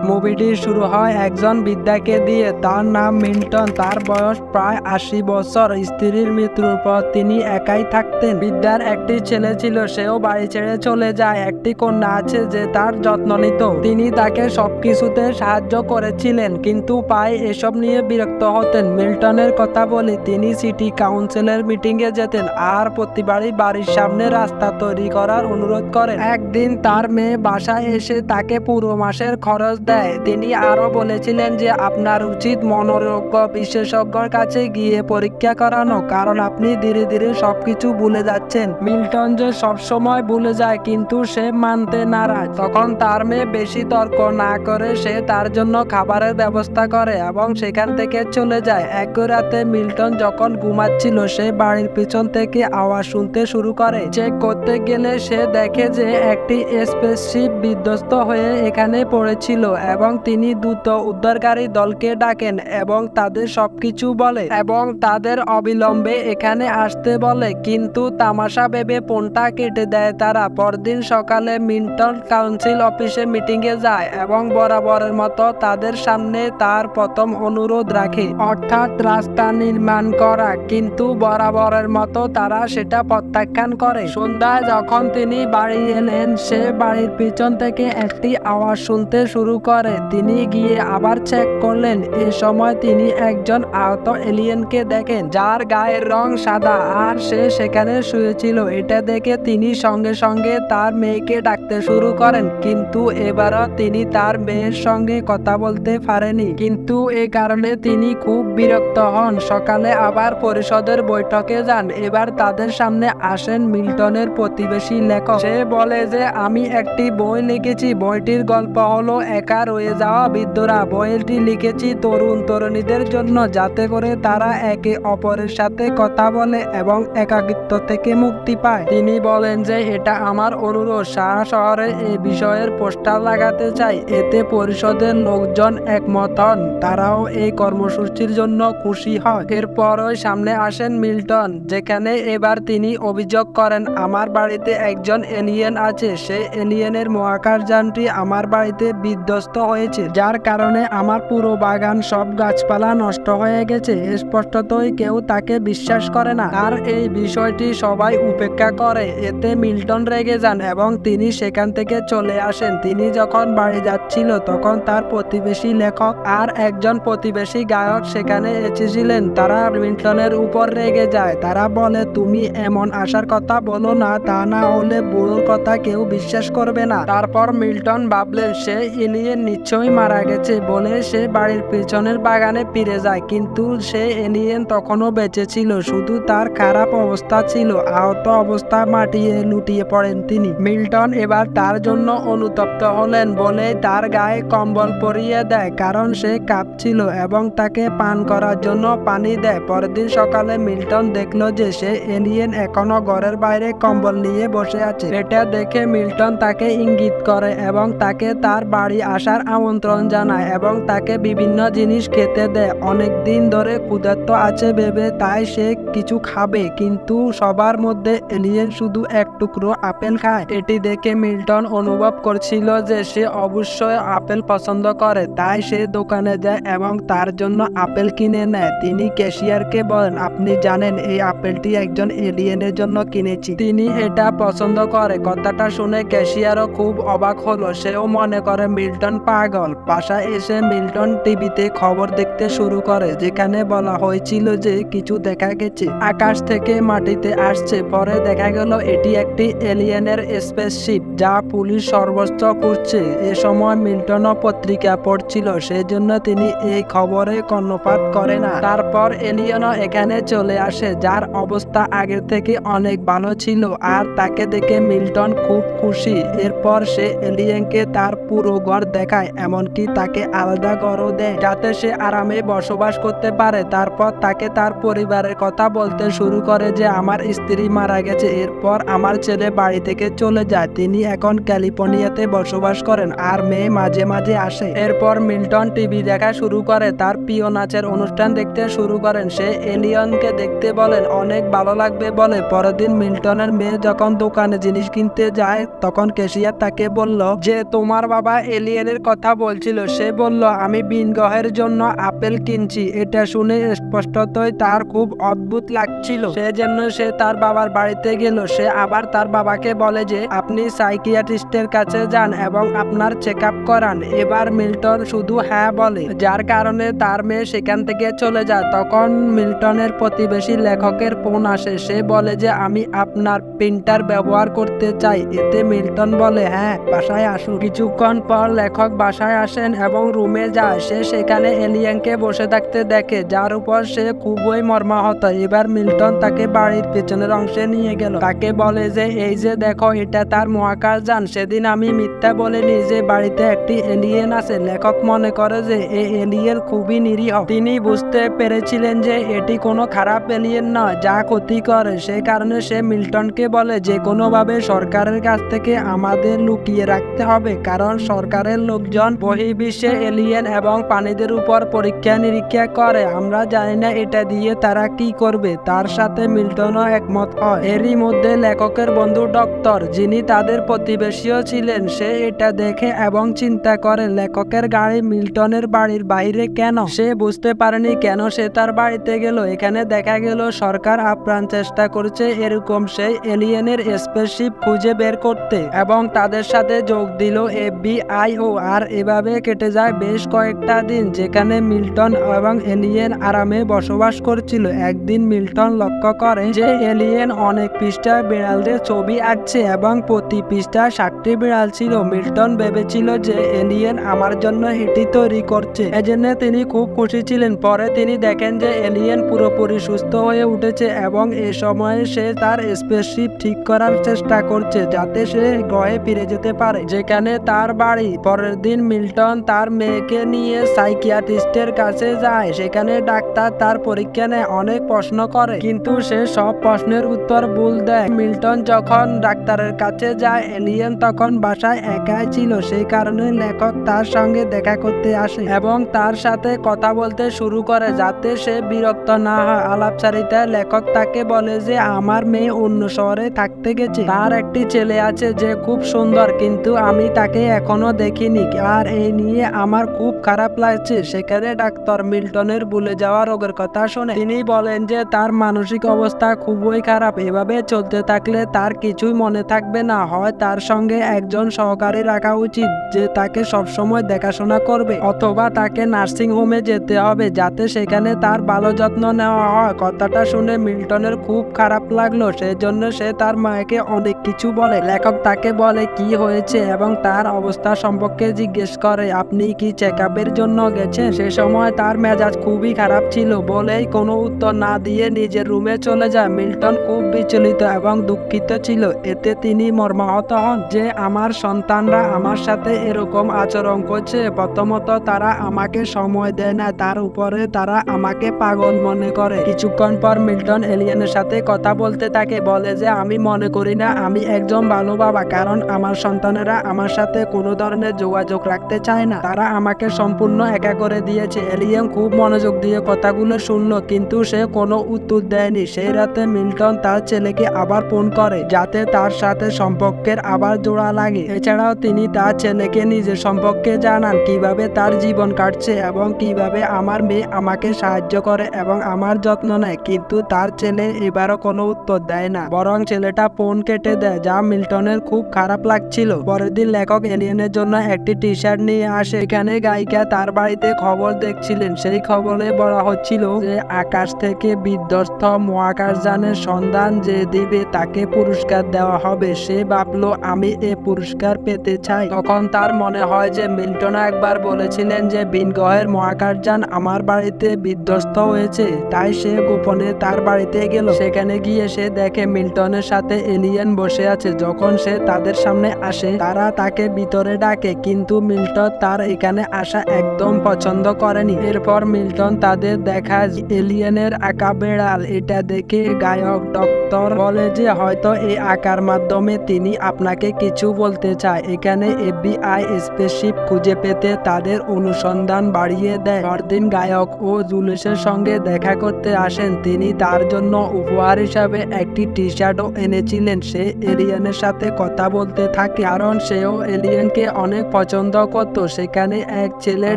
মুভিটি শুরু হয় একজন বৃদ্ধাকে দিয়ে, তার নাম মিল্টন। তার বয়স প্রায় 80 বছর। স্ত্রীর মৃত্যুর পর তিনি একাই থাকতেন। বৃদ্ধার একটি ছেলে ছিল, সেও বাড়ি ছেড়ে চলে যায়। একটি কন্যা আছে যে তার যত্ন নিত। তিনি তাকে সবকিছুতে সাহায্য করেছিলেন, কিন্তু প্রায় এসব নিয়ে বিরক্ত হতেন। মিল্টনের কথা বলি, তিনি সিটি কাউন্সিলের মিটিংয়ে যেতেন আর প্রতিবারই বাড়ির সামনে রাস্তা তৈরি করার অনুরোধ করেন। একদিন তার মেয়ে বাসায় এসে তাকে পুরো মাসের খরচ দেয়। তিনি আরো বলেছিলেন যে আপনার উচিত মনোরোগ বিশেষজ্ঞর কাছে গিয়ে পরীক্ষা করানো, কারণ আপনি ধীরে ধীরে সবকিছু ভুলে যাচ্ছেন। মিল্টন যে সবসময় ভুলে যায়, কিন্তু সে মানতে নারাজ। তখন তার মেয়ে বেশি তর্ক না করে সে তার জন্য খাবারের ব্যবস্থা করে এবং সেখান থেকে চলে যায়। এক রাতে মিল্টন যখন ঘুমাচ্ছিল, সে বাড়ির পিছন থেকে আওয়াজ শুনতে শুরু করে। চেক করতে গেলে সে দেখে যে একটি স্পেসশিপ বিধ্বস্ত হয়ে এখানে পড়েছিল এবং তিনি দ্রুত উদ্ধারকারী দলকে ডাকেন এবং তাদের সবকিছু বলে এবং তাদের অবিলম্বে এখানে আসতে বলে, কিন্তু তামাশা ভেবে ফোনটা কেটে দেয় তারা। পরদিন সকালে মিল্টন কাউন্সিল অফিসে মিটিংয়ে যায় এবং বরাবরের মতো তাদের সামনে তার প্রথম অনুরোধ রাখে, অর্থাৎ রাস্তা নির্মাণ করা, কিন্তু বরাবরের মতো তারা সেটা প্রত্যাখ্যান করে। সন্ধ্যায় যখন তিনি বাড়ি এলেন, সে বাড়ির পিছন থেকে একটি আওয়াজ শুনতে শুরু করে। তিনি গিয়ে আবার চেক করলেন। এ সময় তিনি একজন আহত এলিয়েনকে দেখেন, যার গায়ের রং সাদা আর সে সেখানে শুয়েছিল। এটা দেখে তিনি সঙ্গে সঙ্গে তার মেয়েকে ডাকতে শুরু করেন, কিন্তু এবারও তিনি তার মেয়ের সঙ্গে কথা বলতে পারেনি। কিন্তু এ কারণে তিনি খুব বিরক্ত হন। সকালে আবার পরিষদের বৈঠকে যান। এবার তাদের সামনে আসেন মিল্টনের প্রতিবেশী লেখক। সে বলে যে আমি একটি বই লিখেছি। বইটির গল্প হলো একা রয়ে যাওয়া বৃদ্ধরা। বইটি লিখেছি তরুণ তরুণীদের জন্য, যাতে করে তারা একে অপরের সাথে কথা বলে এবং একাকিত্ব থেকে মুক্তি পায়। তিনি বলেন যে এটা আমার অনুরোধ, সারা শহরে এই বিষয়ের পোস্টার লাগাতে চাই। এতে পরিষদের লোকজন একমত হন। তারাও এই কর্মসূচির জন্য খুশি হয়। এরপরই সামনে আসেন মিল্টন, যেখানে এবার তিনি অভিযোগ করেন, আমার বাড়িতে একজন এলিয়েন আছে। সেই এলিয়েনের মহাকাশযানটি আমার বাড়িতে বিধ্বস্ত হয়েছে, যার কারণে আমার পুরো বাগান, সব গাছপালা নষ্ট হয়ে গেছে। স্পষ্টতই কেউ তাকে বিশ্বাস করে না, আর এই বিষয়টি সবাই উপেক্ষা করে। এতে মিল্টন রেগে যান এবং তিনি সেখান থেকে চলে আসেন। তিনি যখন বাড়ি যাচ্ছিল, তখন তার প্রতিবেশী লেখক আর একজন প্রতিবেশী গায়ক সেখানে এসেছিলেন। তারা মিল্টনের উপর রেগে যায়। তারা বলে, তুমি এমন আসার কথা বলো না, তা না হলে বুড়োর কথা কেউ বিশ্বাস করবে না। তারপর মিল্টন ভাবলেন সে এলিয়েন নিশ্চয়ই মারা গেছে বলে সে বাড়ির পিছনের বাগানে ফিরে যায়, কিন্তু সে এলিয়েন তখনও বেঁচে ছিল, শুধু তার খারাপ অবস্থা ছিল। আহত অবস্থায় মাটিতে লুটিয়ে পড়েন তিনি। মিল্টন এবার তার জন্য অনুতপ্ত হলেন বলে তার গায়ে কম্বল পরিয়ে দেয়, কারণ সে কাঁপছিল, এবং তাকে পান করার জন্য পানি দেয়। পরের দিন সকালে মিল্টন দেখলো যে সে এলিয়েন এখনো ঘরের বাইরে কম্বল নিয়ে বসে আছে। এটা দেখে মিল্টন তাকে ইঙ্গিত করে এবং তাকে তার বাড়ি আসার আমন্ত্রণ জানায় এবং তাকে বিভিন্ন জিনিস খেতে দেয়। অনেক দিন ধরে ক্ষুধার্ত আছে ভেবে তাই সে কিছু খাবে, কিন্তু সবার মধ্যে এলিয়েন শুধু এক টুকরো আপেল খায়। এটি দেখে মিল্টন অনুভব করছিল যে সে অবশ্যই আপেল পছন্দ করে, তাই সে দোকানে যায় এবং তার জন্য আপেল কিনে নেয়। তিনি ক্যাশিয়ারকে বলেন, আপনি জানেন এই আপেলটি একজন এলিয়েনের জন্য কিনেছি। তিনি এটা পছন্দ করে। কথাটা শুনে ক্যাশিয়ারও খুব অবাক হলো। সেও মনে করে মিল্টন পাগল। বাসায় এসে মিল্টন টিভিতে খবর দেখতে শুরু করে, যেখানে বলা হয়েছিল যে কিছু দেখা গেছে, আকাশ থেকে মাটিতে আসছে। পরে দেখা গেল এটি একটি এলিয়েনের স্পেসশিপ, যা পুলিশ সর্বোচ্চ করছে। এ সময় মিল্টনও পত্রিকা পড়ছিল, সেজন্য তিনি এই খবরে কর্ণপাত করে না। তারপর এলিয়েনও এখানে চলে আসে, যার অবস্থা আগের থেকে অনেক ভালো ছিল, আর তাকে দেখে মিল্টন খুব খুশি। এরপর সে এলিয়েনকে তার পুরো ঘর দেখায়, এমনকি তাকে আলাদা ঘরও দেয়, যাতে সে আরামে বসবাস করতে পারে। তারপর তাকে তার পরিবারের কথা বলতে শুরু করে যে আমার স্ত্রী মারা গেছে, এরপর আমার ছেলে বাড়ি থেকে চলে যায়, তিনি এখন ক্যালিফোর্নিয়াতে বসবাস করেন, আর মেয়ে মাঝে মাঝে আসে। এরপর মিল্টন টিভি দেখা শুরু করে, তার প্রিয় নাচের অনুষ্ঠান দেখতে শুরু করেন। সে এলিয়েনকে দেখতে বলেন, অনেক ভালো লাগবে বলে। পরের দিন মিল্টনের মেয়ে যখন দোকানে জিনিস কিনতে যায়, তখন ক্যাশিয়ার তাকে বলল যে তোমার বাবা এলিয়েনের আপেলের কথা বলছিল। সে বলল, আমি ভিন গ্রহের জন্য আপেল কিনছি। এটা শুনে স্পষ্টতই তার খুব অদ্ভুত লাগছিল। সেজন্য সে তার বাবার বাড়িতে গেল। সে আবার তার বাবাকে বলে যে আপনি সাইকিয়াট্রিস্টের কাছে যান এবং আপনার চেক আপ করান। এবার মিল্টন শুধু হ্যাঁ বলে, যার কারণে তার মেয়ে সেখান থেকে চলে যায়। তখন মিল্টনের প্রতিবেশী লেখকের ফোন আসে। সে বলে যে আমি আপনার প্রিন্টার ব্যবহার করতে চাই। এতে মিল্টন বলে, হ্যাঁ, বাসায় আসুন। কিছুক্ষণ পর লেখক বাসায় আসেন এবং রুমে যায়। সে সেখানে এলিয়েনকে বসে থাকতে দেখে, যার উপর সে খুবই মর্মাহত। এবার মিল্টন তাকে বাড়ির পেছনের অংশে নিয়ে গেল। তাকে বলে যে এই যে দেখো, এটা তার মহাকাশযান। সেদিন আমি মিথ্যা বলিনি যে বাড়িতে একটি এলিয়েন আছে। লেখক মনে করে যে এই এলিয়েন খুবই নিরীহ। তিনি বুঝতে পেরেছিলেন যে এটি কোনো খারাপ এলিয়েন নয় যা ক্ষতি করে। সেই কারণে সে মিল্টনকে বলে যে কোনোভাবে সরকারের কাছ থেকে আমাদের লুকিয়ে রাখতে হবে, কারণ সরকারের লোকজন বহির্বিশ্বে এলিয়েন এবং প্রাণীদের উপর পরীক্ষা নিরীক্ষা করে। আমরা জানি না এটা দিয়ে তারা কি করবে। তার সাথে মিল্টনও একমত হয়। এরই মধ্যে লেখকের বন্ধু ডক্টর, যিনি তাদের প্রতিবেশীও ছিলেন, সে এটা দেখে এবং চিন্তা করে লেখকের গাড়ি মিল্টনের বাড়ির বাইরে কেন। সে বুঝতে পারেনি কেন সে তার বাড়িতে গেল। এখানে দেখা গেল সরকার আপ্রাণ চেষ্টা করছে এরকম সেই এলিয়েনের স্পেসশিপ খুঁজে বের করতে এবং তাদের সাথে যোগ দিল FBI ও। আর এভাবে কেটে যায় বেশ কয়েকটা দিন, যেখানে মিল্টন এবং এলিয়েন আরামে বসবাস করছিল। একদিন মিল্টন লক্ষ্য করে যে এলিয়েন অনেক পৃষ্ঠায় বিড়ালদের ছবি আঁকছে এবং প্রতি পৃষ্ঠায় 7টি বিড়াল ছিল। মিল্টন ভেবেছিল যে এলিয়েন আমার জন্য এটি তৈরি করছে, এজন্য তিনি খুব খুশি ছিলেন। পরে তিনি দেখেন যে এলিয়েন পুরোপুরি সুস্থ হয়ে উঠেছে এবং এ সময়ে সে তার স্পেসশিপ ঠিক করার চেষ্টা করছে যাতে সে গ্রহে ফিরে যেতে পারে, যেখানে তার বাড়ি। পরের দিন মিল্টন তার মেয়েকে নিয়ে সাইকিয়াট্রিস্টের কাছে যায়। সেখানে ডাক্তার তার পরীক্ষা নেয়, অনেক প্রশ্ন করে, কিন্তু সে সব প্রশ্নের উত্তর ভুল দেয়। মিল্টন যখন ডাক্তারের কাছে যায়, এলিয়েন তখন বাসায় একাই ছিল। সেই কারণে লেখক তার সঙ্গে দেখা করতে আসে এবং তার সাথে কথা বলতে শুরু করে যাতে সে বিরক্ত না হয়। আলাপচারিতায় লেখক তাকে বলে যে আমার মেয়ে অন্য শহরে থাকতে গেছে, তার একটি ছেলে আছে যে খুব সুন্দর, কিন্তু আমি তাকে এখনো দেখিনি, আর এই নিয়ে আমার খুব খারাপ লাগছে। সেখানে ডাক্তার মিল্টনের ভুলে যাওয়া রোগের কথা শুনে তিনি বলেন যে তার মানসিক অবস্থা খুবই খারাপ। এভাবে চলতে থাকলে তার কিছুই মনে থাকবে না। হয় তার সঙ্গে একজন সহকারী রাখা উচিত যে তাকে সবসময় দেখাশোনা করবে, অথবা তাকে নার্সিং হোমে যেতে হবে যাতে সেখানে তার ভালো যত্ন নেওয়া হয়। কথাটা শুনে মিল্টনের খুব খারাপ লাগলো। সেজন্য সে তার মাকে অনেক কিছু বলে। লেখক তাকে বলে কি হয়েছে এবং তার অবস্থা সম্পর্কে জিজ্ঞেস করে, আপনি কি চেক আপের জন্য গেছেন? সে সময় তার মেজাজ খুবই খারাপ ছিল বলেই কোনো উত্তর না দিয়ে নিজের রুমে চলে যায়। মিল্টন খুব বিচলিত এবং দুঃখিত ছিল। এতে তিনি মর্মাহত হন যে আমার সন্তানরা আমার সাথে এরকম আচরণ করছে। প্রথমত তারা আমাকে সময় দেয় না, তার উপরে তারা আমাকে পাগল মনে করে। কিছুক্ষণ পর মিল্টন এলিয়েনের সাথে কথা বলতে থাকে, বলে যে আমি মনে করি না আমি একজন ভালো বাবা, কারণ আমার সন্তানেরা আমার সাথে কোনো ধরনের যোগাযোগ রাখতে চায় না। তারা আমাকে সম্পূর্ণ একা করে দিয়েছে। এলিয়েন খুব মনোযোগ দিয়ে কথাগুলো শুনলো, কিন্তু সে কোনো উত্তর দেয়নি। সেই রাতে মিল্টন তার ছেলেকে আবার ফোন করে যাতে তার সাথে সম্পর্কের আবার জোড়া লাগে। এছাড়াও তিনি তার ছেলেকে নিজের সম্পর্কে জানান, কিভাবে তার জীবন কাটছে এবং কিভাবে আমার মেয়ে আমাকে সাহায্য করে এবং আমার যত্ন নেয়। কিন্তু তার ছেলে এবারও কোনো উত্তর দেয় না, বরং ছেলেটা ফোন কেটে দেয়, যা মিল্টনের খুব খারাপ লাগছিল। পরের দিন লেখক এলিয়েনের জন্য একটি টি-শার্ট নিয়ে আসে। এখানে গায়িকা তার বাড়িতে খবর দেখছিলেন। সেই খবরে বলা হচ্ছিল যে আকাশ থেকে বিধ্বস্ত মহাকাশযানের সন্ধান যে দিবে তাকে পুরস্কার দেওয়া হবে। সে ভাবলো আমি এ পুরস্কার পেতে চাই। তখন তার মনে হয় যে মিল্টন একবার বলেছিলেন যে ভিন গ্রহের মহাকাশযান আমার বাড়িতে বিধ্বস্ত হয়েছে। তাই সে গোপনে তার বাড়িতে গেল। সেখানে গিয়ে সে দেখে মিল্টনের সাথে এলিয়েন বসে আছে। যখন সে তাদের সামনে আসে, তারা তাকে ভিতরে ডাকে, কিন্তু মিল্টন তার এখানে আসা একদম পছন্দ করেনি। এরপর মিল্টন তাদের দেখায় এলিয়েনের আঁকা বেড়াল। এটা দেখে গায়ক ডক্টর বলে যে হয়তো এই আঁকার মাধ্যমে তিনি আপনাকে কিছু বলতে চায়। এখানে FBI স্পেসশিপ খুঁজে পেতে তাদের অনুসন্ধান বাড়িয়ে দেয়। পরদিন গায়ক ও জুলিসের সঙ্গে দেখা করতে আসেন। তিনি তার জন্য উপহার হিসাবে একটি টি-শার্টও এনেছিলেন। সে এলিয়েনের সাথে কথা বলতে থাকে, কারণ সেও এলিয়েনকে অনেক পছন্দ করত। সেখানে এক ছেলে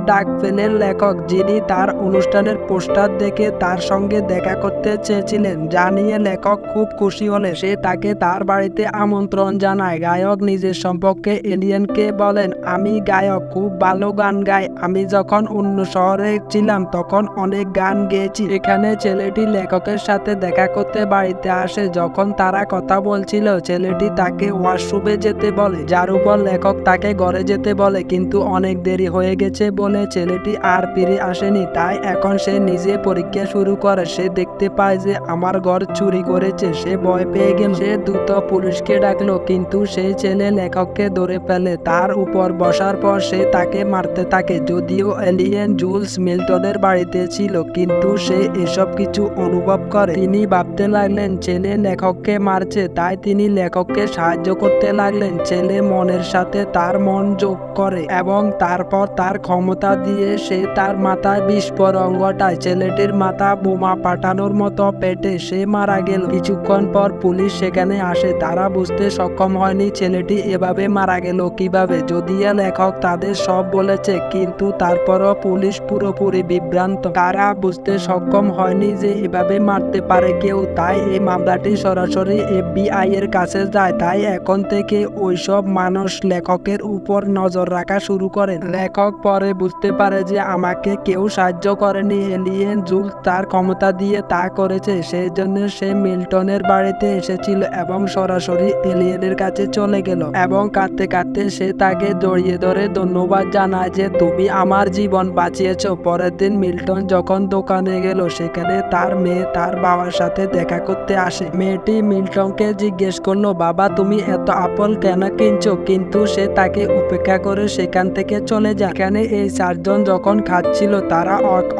ডাক পেলেন লেখক, যিনি তার অনুষ্ঠানের পোস্টার দেখে তার সঙ্গে দেখা করতে চেয়েছিলেন। জানিয়ে লেখক খুব খুশি হলে সে তাকে তার বাড়িতে আমন্ত্রণ জানায়। গায়ক নিজের সম্পর্কে এলিয়েনকে বলেন, আমি গায়ক, খুব ভালো গান গাই। আমি যখন অন্য শহরে ছিলাম তখন অনেক গান গেয়েছি। এখানে ছেলেটি লেখকের সাথে দেখা করতে বাড়িতে আসে। যখন তারা কথা বলছিল ছেলেটি তাকে ওয়াশরুমে যেতে বলে, যার উপর লেখক তাকে ঘরে যেতে বলে, কিন্তু অনেক দেরি হয়ে গেছে বলে ছেলেটি আর ফিরে আসেনি। তাই এখন সে নিজে পরীক্ষা শুরু করে। সে দেখতে পায় যে আমার ঘর চুরি করেছে। সে ভয় পেয়ে গেল। সে দ্রুত পুলিশকে ডাকলো, কিন্তু সেই ছেলে লেখককে ধরে ফেলে। তার উপর বসার পর সে তাকে মারতে থাকে। যদিও এলিয়েন জুলস মিল্টনের বাড়িতে ছিল, কিন্তু সে এসব কিছু অনুভব করে। তিনি ভাবতে লাগলেন ছেলে লেখককে মারছে, তাই তিনি লেখককে সাহায্য করতে লাগলেন। ছেলে মনের সাথে তার মন যোগ করে এবং তারপর তার ক্ষমতা দিয়ে সে তার মাথায় বিস্ফোরণ ঘটায়। ছেলেটির মাথা বোমা পাঠানোর মতো পেটে সে মারা গেল। কিছুক্ষণ পর পুলিশ সেখানে আসে। তারা বুঝতে সক্ষম হয়নি ছেলেটি এভাবে মারা গেল কিভাবে। যদিও লেখক তাদের সব বলেছে, কিন্তু তারপরও পুলিশ পুরোপুরি বিভ্রান্ত। তারা বুঝতে সক্ষম হয়নি যে এভাবে মারতে পারে কেউ। তাই এই মামলাটি সরাসরি FBI এর কাছে যায়। তাই এখন থেকে ওইসব মানুষ লেখকের উপর নজর রাখা শুরু করেন। লেখক পরে বুঝতে পারে যে আমাকে কেউ সাহায্য করেনি, এলিয়েন জুলস তার ক্ষমতা দিয়ে তা করেছে। সেই জন্য সে মিল্টনের বাড়িতে এসেছিল এবং সরাসরি এলিয়েনের কাছে চলে গেল এবং কাঁদতে কাঁদতে সে তাকে জড়িয়ে ধরে ধন্যবাদ জানায় যে তুমি আমার জীবন বাঁচিয়েছ। পরের দিন মিল্টন যখন দোকানে গেল সেখানে তার মেয়ে তার বাবার সাথে দেখা করতে আসে। মেয়েটি মিল্টনকে জিজ্ঞেস করলো, বাবা তুমি এত আপেল কেন কিনছো? কিন্তু সে তাকে উপেক্ষা করে সেখান থেকে চলে যায়। এখানে এই চারজন যখন খাচ্ছিল তারা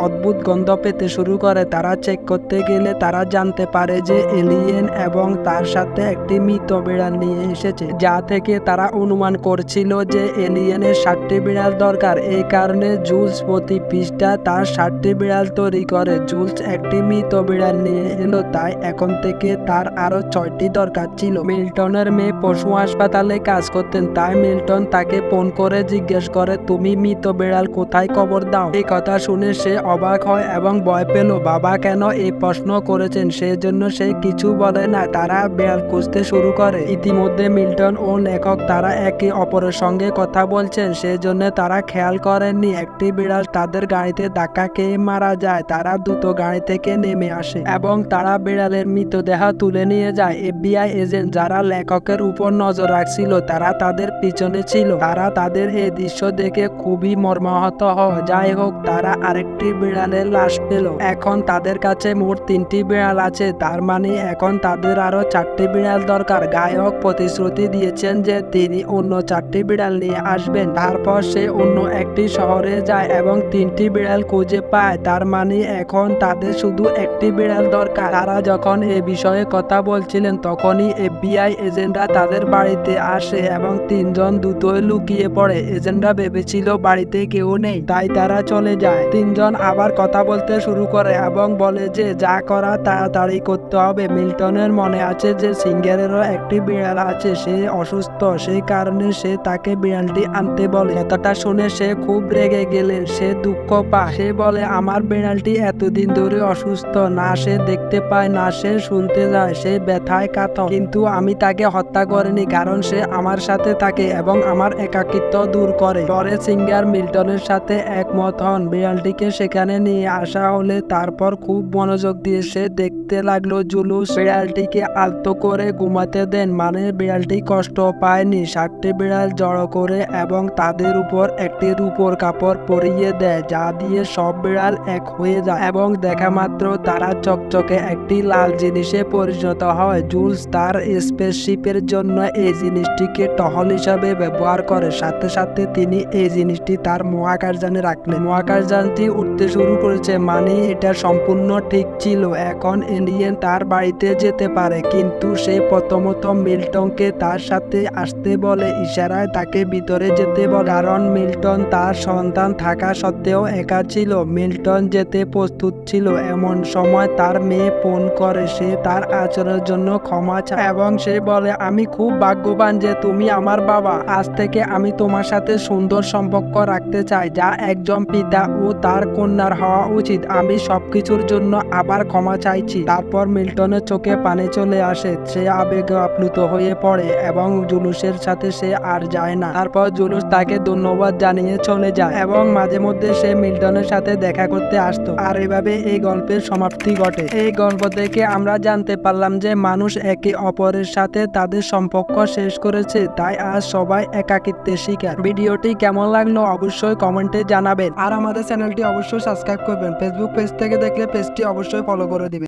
অদ্ভুত গন্ধ পেতে শুরু করে। তারা চেক করতে গেলে তারা জানতে পারে যে এলিয়েন এবং তার সাথে একটি মৃত বিড়াল নিয়ে এসেছে, যা থেকে তারা অনুমান করছিল যে এলিয়েনের 60টি বিড়াল দরকার। এই কারণে জুলস প্রতি পৃষ্ঠা তার 60টি বিড়াল তৈরি করে। জুলস একটি মৃত বিড়াল নিয়ে এলো, তাই এখন থেকে তার আরো 6টি দরকার ছিল। মিল্টনের মেয়ে পশু হাসপাতালে কাজ করতেন, তাই মিল্টন তাকে ফোন করে জিজ্ঞেস করে তুমি মৃত বিড়াল কোথায় কবর দাও? এই কথা শুনে সে অবাক হয় এবং ভয় পেল। বাবা কেন এই প্রশ্ন করেছেন সেজন্য সে কিছু বলে না। তারা বিড়াল খুঁজতে শুরু করে। ইতিমধ্যে মিল্টন ও লেখক তারা একে অপরের সঙ্গে কথা বলছেন, সেজন্য তারা খেয়াল করেননি একটি বিড়াল তাদের গাড়িতে ধাক্কা খেয়ে মারা যায়। তারা দ্রুত গাড়ি থেকে নেমে আসে এবং তারা বিড়ালের মৃতদেহ তুলে নিয়ে যায়। FBI এজেন্ট যারা লেখকের উপর নজর রাখছিল তারা তাদের পিছনে ছিল। তারা তাদের এই দৃশ্য দেখে খুবই মর্মাহত হয়। যাই হোক, তারা আরেকটি বিড়ালের লাশ পেল। এখন তাদের কাছে মোট 3টি বিড়াল আছে, তার মানে এখন তাদের আরো 4টি বিড়াল দরকার। গায়ক প্রতিশ্রুতি দিয়েছেন যে তিনি অন্য 4টি বিড়াল নিয়ে আসবেন। তারপর সে অন্য একটি শহরে যায় এবং 3টি বিড়াল খুঁজে পায়। তার মানে এখন তাদের শুধু একটি বিড়াল দরকার। তারা যখন এই বিষয়ে কথা বলছিলেন তখনই FBI এজেন্টরা তাদের বাড়িতে আসে এবং 3জন দ্রুতই লুকিয়ে পড়ে। এজেন্টরা ভেবেছিল বাড়িতে কেউ নেই, তাই তারা চলে যায়। 3জন আবার কথা বলতে শুরু করে এবং বলে যে যা করা তাড়াতাড়ি করতে হবে। মিল্টনের মনে আছে যে সিঙ্গারেরও একটি বিড়াল আছে, সে অসুস্থ, সেই কারণে সে তাকে বিড়ালটি আনতে বলে। কথাটা শুনে সে খুব রেগে গেলেন। সে দুঃখ পায়। সে বলে আমার বিড়ালটি এতদিন ধরে অসুস্থ, না সে দেখতে পায় না সে শুনতে যায়, সে ব্যথায় কাতর, কিন্তু আমি তাকে হত্যা করিনি কারণ সে আমার সাথে থাকে এবং আমার একাকিত্ব দূর করে। পরে সিঙ্গার মিল্টনের সাথে একমত হন। বিড়ালটিকে সেখানে নিয়ে আসা হলে তারপর খুব মনোযোগ দিয়ে সে দেখতে লাগলো। জুলস বিড়ালটিকে আলতো করে ঘুমাতে দেন, মানে বিড়ালটি কষ্ট পায়নি। 60টি বিড়াল জড়ো করে এবং তাদের উপর একটি রূপোর কাপড় পরিয়ে দেয়, যা দিয়ে সব বিড়াল এক হয়ে যায় এবং দেখা মাত্র তারা চকচকে একটি লাল জিনিসে পরিণত হয়। জুলস তার স্পেসশিপের জন্য এই জিনিসটিকে টহল হিসাবে ব্যবহার করে। সাথে সাথে তিনি এই জিনিসটি তার মহাকাশযানে রাখলেন। মহাকাশযানটি উঠতে শুরু করেছে, মানে এটা সম্পূর্ণ ঠিক ছিল। এখন এলিয়েন তার বাড়িতে যেতে পারে, কিন্তু সে প্রথমত মিল্টনকে তার সাথে আসতে বলে, ইশারায় তাকে ভিতরে যেতে বলে, কারণ মিল্টন তার সন্তান থাকা সত্ত্বেও একা ছিল। মিল্টন যেতে প্রস্তুত ছিল। এমন সময় তার মেয়ে ফোন করে। সে তার আচরণের জন্য ক্ষমা চায় এবং সে বলে আমি খুব ভাগ্যবান যে তুমি আমার বাবা। আজ থেকে আমি তোমার সাথে সুন্দর সম্পর্ক রাখতে চাই, যা একজন পিতা ও তার কন্যার হওয়া উচিত। আমি সবকিছুর জন্য আবার ক্ষমা চাইছি। তারপর মিল্টনের চোখে পানি চলে আসে। সে আবেগে আপ্লুত হয়ে পড়ে এবং জুলুসের সাথে সে আর যায় না। তারপর জুলুস তাকে ধন্যবাদ জানিয়ে চলে যায় এবং মাঝে মধ্যে সে মিল্টনের সাথে দেখা করতে আসতো। আর এভাবে এই গল্পের সমাপ্তি ঘটে। এই গল্প থেকে আমরা জানতে পারলাম যে মানুষ একে অপরের সাথে তাদের সম্পর্ক শেষ করেছে, তাই আজ সবাই একাকিত্বের শিকার। ভিডিওটি কেমন লাগলো অবশ্যই কমেন্টে জানাবেন। আর আমাদের চ্যানেলটি অবশ্যই সাবস্ক্রাইব করবেন। ফেসবুক পেজ থেকে দেখলে পেজটি অবশ্যই ফলো করে দিবেন।